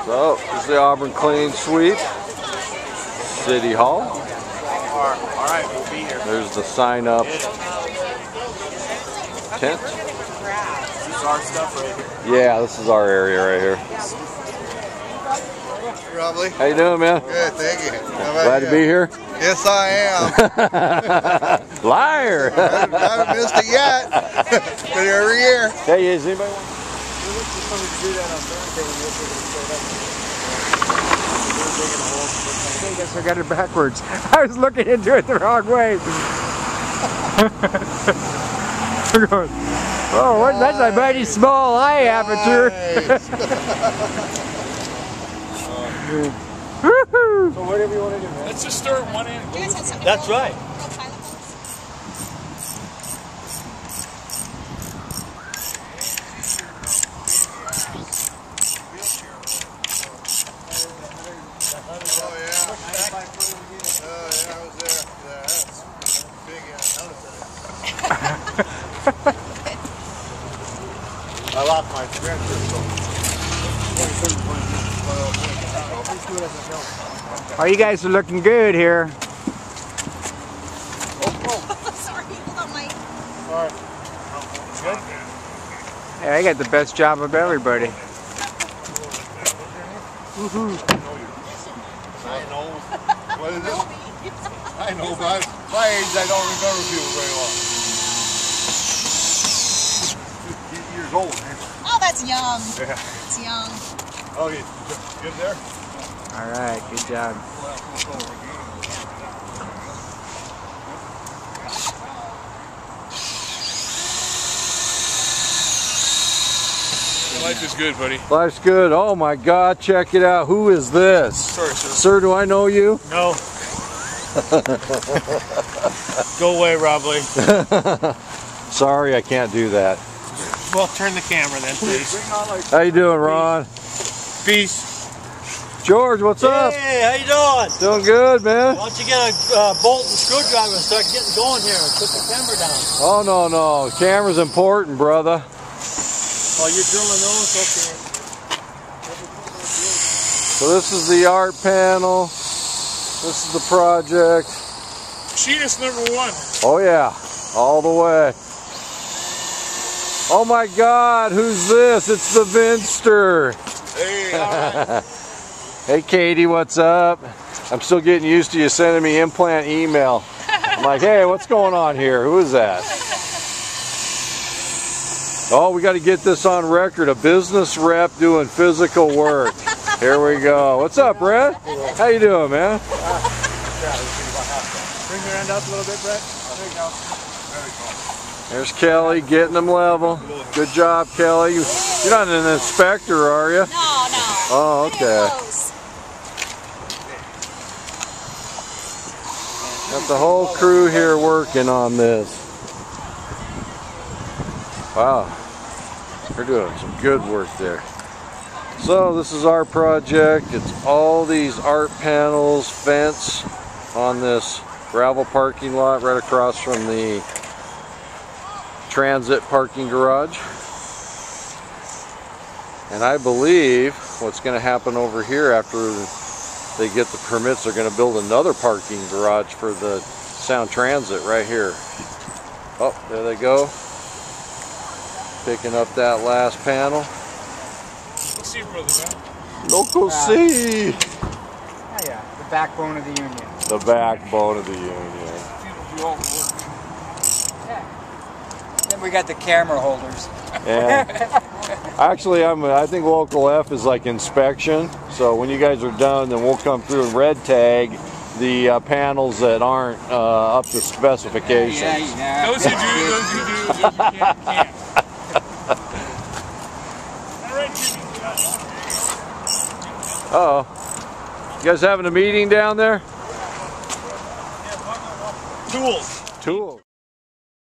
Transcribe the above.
So, this is the Auburn Clean Sweep, City Hall. Alright, we'll be here. There's the sign up tent. This is our stuff right here. Yeah, this is our area right here. Robbie. How you doing, man? Good, thank you. Glad to be here? Yes, I am. Liar! I haven't missed it yet. But every year. Hey, is anybody want I guess I got it backwards. I was looking into it the wrong way. Oh, that's a mighty small eye aperture. So whatever you want to do, man. Let's just start one end. That's right. Oh yeah. I was there. That's big. I lost my Oh, you guys are looking good here. Sorry, hold on, Mike. Good? Yeah, I got the best job of everybody. Woohoo. I know. What is it? I know, but my age I don't remember people very well. 50 years old, man. Oh, that's young. Yeah. It's young. Oh, you good there? All right, good job. Life is good, buddy. Life's good. Oh my God, check it out. Who is this? Sorry, sir. Sir, do I know you? No. Go away, Robley. Sorry, I can't do that. Well, turn the camera then, please. How you doing, Ron? Peace. George, what's up? Hey, how you doing? Doing good, man. Why don't you get a bolt and screwdriver and start getting going here and put the camera down? Oh, no. Camera's important, brother. Oh, you're drilling those? Okay. So this is the art panel. This is the project. Machinist #1. Oh, yeah. All the way. Oh, my God. Who's this? It's the Vinster. Hey, all right. Hey, Katie, what's up? I'm still getting used to you sending me implant email. I'm like, hey, what's going on here? Who is that? Oh, we got to get this on record. A business rep doing physical work. Here we go. What's up, Brett? How you doing, man? Bring your end up a little bit, Brett. There you go. There's Kelly getting them level. Good job, Kelly. You're not an inspector, are you? No. Oh, okay. Got the whole crew here working on this. Wow, they're doing some good work there. So this is our project. It's all these art panels, fence on this gravel parking lot right across from the transit parking garage. And I believe what's going to happen over here after they get the permits, they're going to build another parking garage for the Sound Transit right here. Oh, there they go. Picking up that last panel. We'll see, brother, man. Local C. Oh yeah, the backbone of the union. The backbone of the union. People do all the work. Yeah. Then we got the camera holders. Yeah. Actually, I think Local F is like inspection. So when you guys are done, then we'll come through and red tag the panels that aren't up to specifications. Yeah. Those who do, those who can't. All right, Jimmy. Uh-oh. You guys having a meeting down there? Tools.